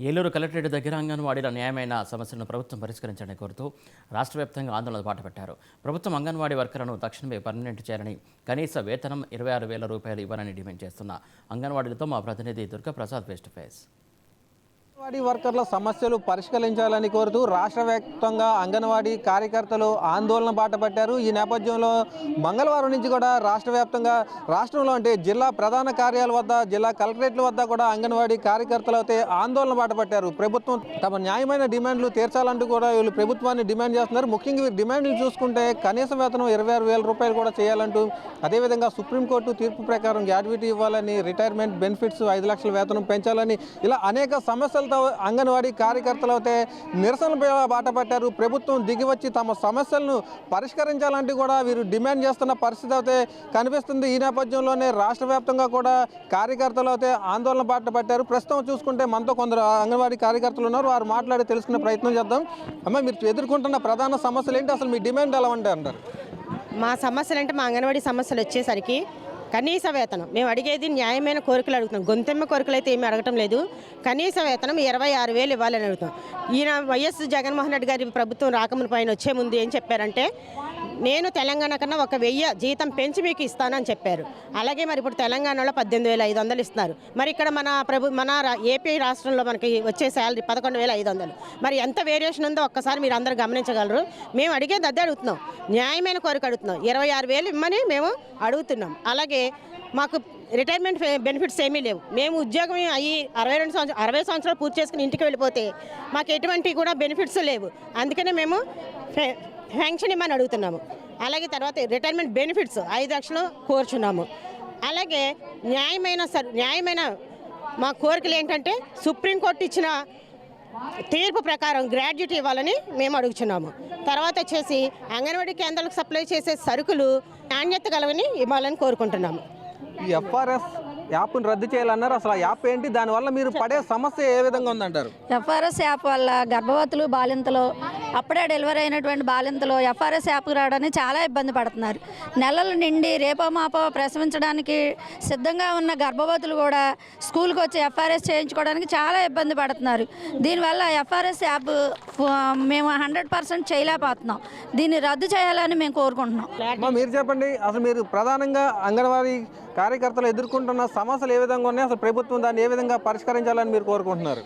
Eluru collectorate దగ్గర అంగన్వాడీల న్యాయమైన సమస్యలను ప్రభుత్వం పరిష్కరించాలని కోరుతూ రాష్ట్ర వ్యాప్తంగా ఆందోళన బాటపట్టారు. ప్రభుత్వం అంగన్వాడీ వర్కర్లను తక్షణమే పర్మనెంట్ చేయాలని, కనీస వేతనం 26,000 రూపాయలు ఇవ్వాలని డిమాండ్ చేస్తున్న అంగన్వాడీలతో మా ప్రతినిధి Durgaprasad face to face. Anganwadi వర్కర్ల సమస్యలు పరిష్కరించాలని కోరుతూ రాష్ట్ర వ్యాప్తంగా అంగన్వాడీ కార్యకర్తలు ఆందోళన బాటపట్టారు. ఈ నేపథ్యంలో మంగళవారం నుంచి కూడా రాష్ట్రంలో అంటే జిల్లా ప్రధాన కార్యాలయాల వద్ద, జిల్లా కలెక్టరేట్ల వద్ద కూడా అంగన్వాడీ కార్యకర్తలు అయితే ఆందోళన బాటపట్టారు. ప్రభుత్వం తమ న్యాయమైన డిమాండ్లు తీర్చాలంటూ కూడా వీళ్ళు ప్రభుత్వాన్ని డిమాండ్ చేస్తున్నారు. ముఖ్యంగా వీరి డిమాండ్లు చూసుకుంటే కనీస వేతనం 26,000 రూపాయలు కూడా చేయాలంటూ, అదేవిధంగా సుప్రీంకోర్టు తీర్పు ప్రకారం గ్రాడ్యుటీ ఇవ్వాలని, రిటైర్మెంట్ బెనిఫిట్స్ 5 లక్షల వేతనం పెంచాలని, ఇలా అనేక సమస్యలు అంగన్వాడీ కార్యకర్తలు అయితే నిరసన బాట పట్టారు. ప్రభుత్వం దిగివచ్చి తమ సమస్యలను పరిష్కరించాలంటూ కూడా వీరు డిమాండ్ చేస్తున్న పరిస్థితి అయితే కనిపిస్తుంది. ఈ నేపథ్యంలోనే రాష్ట్ర వ్యాప్తంగా కూడా కార్యకర్తలు అయితే ఆందోళన బాట పట్టారు. ప్రస్తుతం చూసుకుంటే మనతో కొందరు అంగన్వాడీ కార్యకర్తలు ఉన్నారు. వారు మాట్లాడి తెలుసుకునే ప్రయత్నం చేద్దాం. అమ్మ, మీరు ఎదుర్కొంటున్న ప్రధాన సమస్యలు ఏంటి? అసలు మీ డిమాండ్ ఎలా ఉంటాయి అంటారు? మా సమస్యలు అంటే మా అంగన్వాడీ సమస్యలు వచ్చేసరికి కనీస వేతనం, మేము అడిగేది న్యాయమైన కోరికలు అడుగుతున్నాం. గొంతెమ్మ కోరికలు అయితే ఏమీ అడగటం లేదు. కనీస వేతనం 26,000 ఇవ్వాలని అడుగుతాం. ఈయన వైఎస్ జగన్మోహన్ రెడ్డి గారి ప్రభుత్వం రాకముందు పైన వచ్చే ముందు ఏం చెప్పారంటే, నేను తెలంగాణ కన్నా 1,000 జీతం పెంచి మీకు ఇస్తానని చెప్పారు. అలాగే మరి ఇప్పుడు తెలంగాణలో 18,500 ఇస్తున్నారు. మరి ఇక్కడ మన ఏపీ రాష్ట్రంలో మనకి వచ్చే శాలరీ 11,500. మరి ఎంత వేరియేషన్ ఉందో ఒక్కసారి మీరు అందరూ గమనించగలరు. మేము అడిగేది అదే అడుగుతున్నాం, న్యాయమైన కోరిక అడుగుతున్నాం. 26,000 ఇమ్మని మేము అడుగుతున్నాం. అలాగే మాకు రిటైర్మెంట్ బెనిఫిట్స్ ఏమీ లేవు. మేము ఉద్యోగం అయ్యి 60 సంవత్సరాలు పూర్తి చేసుకుని ఇంటికి వెళ్ళిపోతే మాకు ఎటువంటి కూడా బెనిఫిట్స్ లేవు. అందుకనే మేము పెన్షన్ ఇమ్మని అడుగుతున్నాము. అలాగే తర్వాత రిటైర్మెంట్ బెనిఫిట్స్ 5 లక్షలు కోరుచున్నాము. అలాగే న్యాయమైన మా కోరికలు ఏంటంటే, సుప్రీంకోర్టు ఇచ్చిన తీర్పు ప్రకారం గ్రాడ్యుటీ ఇవ్వాలని మేము అడుగుతున్నాము. తర్వాత వచ్చేసి అంగన్వాడీ కేంద్రాలకు సప్లై చేసే సరుకులు నాణ్యత గలవని ఇవ్వాలని కోరుకుంటున్నాము. ఈ ఎఫ్ఆర్ఎస్ యాప్ను రద్దు చేయాలన్నారు. అసలు ఆ యాప్ ఏంటి? దానివల్ల మీరు పడే సమస్య ఏ విధంగా ఉందంటారు? ఎఫ్ఆర్ఎస్ యాప్ వల్ల గర్భవతులు, బాలింతలు, అప్పుడే డెలివరీ అయినటువంటి బాలింతలు ఎఫ్ఆర్ఎస్ యాప్కి రావడానికి చాలా ఇబ్బంది పడుతున్నారు. నెలలు నిండి రేపో మాపో ప్రసవించడానికి సిద్ధంగా ఉన్న గర్భవతులు కూడా స్కూల్కి వచ్చి ఎఫ్ఆర్ఎస్ చేయించుకోవడానికి చాలా ఇబ్బంది పడుతున్నారు. దీనివల్ల ఎఫ్ఆర్ఎస్ యాప్ మేము 100% చేయలేకపోతున్నాం. దీన్ని రద్దు చేయాలని మేము కోరుకుంటున్నాం. మీరు చెప్పండి, అసలు మీరు ప్రధానంగా అంగన్వాడీ కార్యకర్తలు ఎదుర్కొంటున్న సమస్యలు ఏ విధంగా ఉన్నాయి? అసలు ప్రభుత్వం దాన్ని ఏ విధంగా పరిష్కరించాలని మీరు కోరుకుంటున్నారు?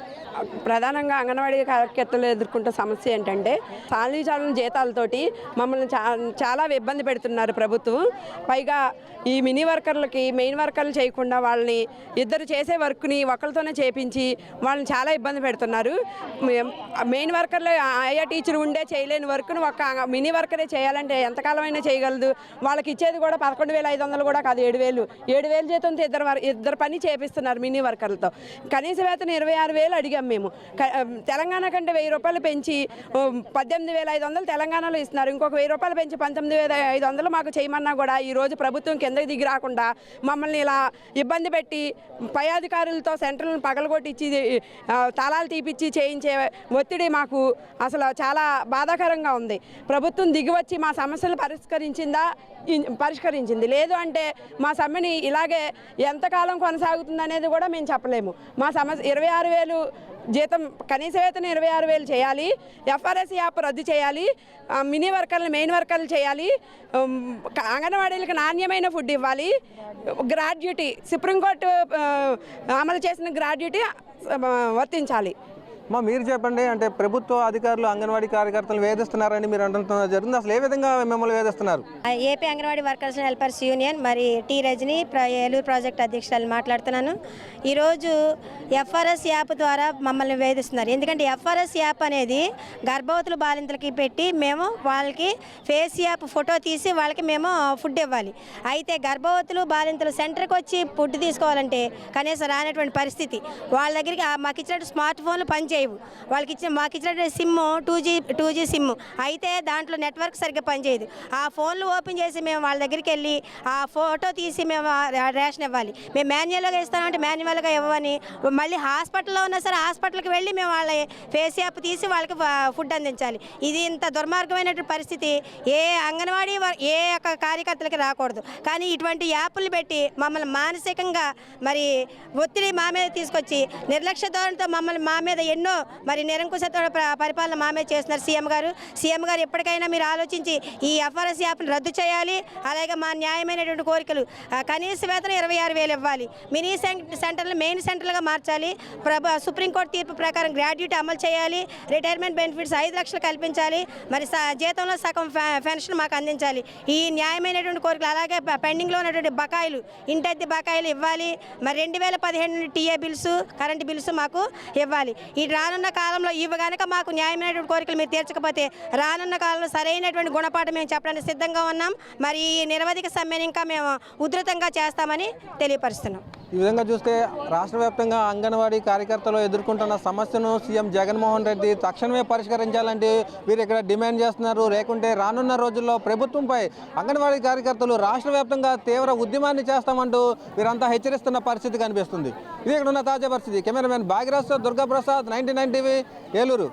ప్రధానంగా అంగన్వాడీ కార్యకర్తలు ఎదుర్కొంటున్న సమస్య ఏంటంటే, సాలీచాలన జీతాలతోటి మమ్మల్ని చాలా ఇబ్బంది పెడుతున్నారు ప్రభుత్వం. పైగా ఈ మినీ వర్కర్లకి మెయిన్ వర్కర్లు చేయకుండా వాళ్ళని ఇద్దరు చేసే వర్క్ని ఒకరితోనే చేపించి వాళ్ళని చాలా ఇబ్బంది పెడుతున్నారు. మెయిన్ వర్కర్లు ఆయా టీచర్ ఉండే చేయలేని వర్క్ను ఒక మినీ వర్కరే చేయాలంటే ఎంతకాలమైనా చేయగలదు. వాళ్ళకి ఇచ్చేది కూడా 11,500 కూడా కాదు, 7,000 జీతంతో ఇద్దరు పని చేపిస్తున్నారు మినీ వర్కర్లతో. కనీస వేతనం 26,000 అడిగాం మేము. తెలంగాణ కంటే 1,000 రూపాయలు పెంచి 18,500 తెలంగాణలో ఇస్తున్నారు. ఇంకొక 1,000 రూపాయలు పెంచి 19,500 మాకు చేయమన్నా కూడా ఈరోజు ప్రభుత్వం కిందకి దిగి రాకుండా మమ్మల్ని ఇలా ఇబ్బంది పెట్టి పై అధికారులతో సెంటర్లను పగలగొట్టించి తాళాలు తీపిచ్చి చేయించే ఒత్తిడి మాకు అసలు చాలా బాధాకరంగా ఉంది. ప్రభుత్వం దిగివచ్చి మా సమస్యలు పరిష్కరించింది లేదు అంటే మా సమ్మెని ఇలాగే ఎంతకాలం కొనసాగుతుంది అనేది కూడా మేము చెప్పలేము. మా సమస్య 26,000 జీతం, కనీస వేతనం 26,000 చేయాలి. ఎఫ్ఆర్ఎస్ యాప్ రద్దు చేయాలి. మినీ వర్కర్లు మెయిన్ వర్కర్లు చేయాలి. అంగన్వాడీలకు నాణ్యమైన ఫుడ్ ఇవ్వాలి. గ్రాడ్యుటీ, సుప్రీంకోర్టు అమలు చేసిన గ్రాడ్యుటీ వర్తించాలి. మీరు చెప్పండి, అంటే ప్రభుత్వ అధికారులు అంగన్వాడీ కార్యకర్తలు వేధిస్తున్నారని మీరు అంటున్నారు, జరిగింది. అసలు ఏ విధంగా మిమ్మల్ని వేధిస్తున్నారు? AP anganwadi workers and helpers union మరి టీ రజని ఏలూరు ప్రాజెక్ట్ అధ్యక్షురాలు మాట్లాడుతున్నాను. ఈరోజు ఎఫ్ఆర్ఎస్ యాప్ ద్వారా మమ్మల్ని వేధిస్తున్నారు. ఎందుకంటే ఎఫ్ఆర్ఎస్ యాప్ అనేది గర్భవతులు, బాలింతలకి పెట్టి మేము వాళ్ళకి ఫేస్ యాప్ ఫోటో తీసి వాళ్ళకి మేము ఫుడ్ ఇవ్వాలి. అయితే గర్భవతులు, బాలింతలు సెంటర్కి వచ్చి ఫుడ్ తీసుకోవాలంటే కనీసం రానటువంటి పరిస్థితి. వాళ్ళ దగ్గరికి మాకు ఇచ్చినట్టు స్మార్ట్ ఫోన్లు పనిచేయవు. పనిచేయవు. మాకు ఇచ్చినటువంటి సిమ్ 2G సిమ్ అయితే దాంట్లో నెట్వర్క్ సరిగ్గా పనిచేయదు. ఆ ఫోన్లు ఓపెన్ చేసి మేము వాళ్ళ దగ్గరికి వెళ్ళి ఆ ఫోటో తీసి మేము రేషన్ ఇవ్వాలి. మేము మాన్యువల్గా ఇస్తామంటే మాన్యువల్గా ఇవ్వని, మళ్ళీ హాస్పిటల్లో ఉన్నా సరే హాస్పిటల్కి వెళ్ళి మేము వాళ్ళ ఫేస్ యాప్ తీసి వాళ్ళకి ఫుడ్ అందించాలి. ఇది ఇంత దుర్మార్గమైనటువంటి పరిస్థితి ఏ అంగన్వాడీ ఏ యొక్క కార్యకర్తలకి రాకూడదు. కానీ ఇటువంటి యాప్లు పెట్టి మమ్మల్ని మానసికంగా మరి ఒత్తిడి మా మీద తీసుకొచ్చి నిర్లక్ష్య ధోరణితో మా మీద ఎన్నో మరి నిరంకుశతో పరిపాలన మా మీద చేస్తున్నారు సీఎం గారు ఎప్పటికైనా మీరు ఆలోచించి ఈ ఎఫ్ఆర్ఎస్ యాప్ని రద్దు చేయాలి. అలాగే మా న్యాయమైనటువంటి కోరికలు కనీస వేతనం 26,000 ఇవ్వాలి. మినీ సెంటర్లు మెయిన్ సెంటర్లుగా మార్చాలి. సుప్రీంకోర్టు తీర్పు ప్రకారం గ్రాడ్యుయేట్ అమలు చేయాలి. రిటైర్మెంట్ బెనిఫిట్స్ 5 లక్షలు కల్పించాలి. మరి జీతంలో సగం పెన్షన్ మాకు అందించాలి. ఈ న్యాయమైనటువంటి కోరికలు అలాగే పెండింగ్లో ఉన్నటువంటి బకాయిలు ఇంటద్దె బకాయిలు ఇవ్వాలి. మరి 2017 టీఏ బిల్స్ కరెంటు బిల్స్ మాకు ఇవ్వాలి. ఈ రానున్న కాలంలో ఇవి కనుక మాకు న్యాయమైనటువంటి కోరికలు మీరు తీర్చకపోతే రానున్న కాలంలో సరైనటువంటి గుణపాఠం మేము చెప్పడానికి సిద్ధంగా ఉన్నాం. మరి ఈ నిరవధిక సమ్మెను ఇంకా మేము ఉధృతంగా చేస్తామని తెలియపరుస్తున్నాం. ఈ విధంగా చూస్తే రాష్ట్ర వ్యాప్తంగా అంగన్వాడీ కార్యకర్తలు ఎదుర్కొంటున్న సమస్యను సీఎం జగన్మోహన్ రెడ్డి తక్షణమే పరిష్కరించాలంటే వీరు ఇక్కడ డిమాండ్ చేస్తున్నారు. లేకుంటే రానున్న రోజుల్లో ప్రభుత్వంపై అంగన్వాడీ కార్యకర్తలు రాష్ట్ర వ్యాప్తంగా తీవ్ర ఉద్యమాన్ని చేస్తామంటూ వీరంతా హెచ్చరిస్తున్న పరిస్థితి కనిపిస్తుంది. ఇది ఇక్కడ ఉన్న తాజా పరిస్థితి. కెమెరామెన్ భాగ్యరాజ్తో దుర్గాప్రసాద్, 99 టీవీ, ఏలూరు.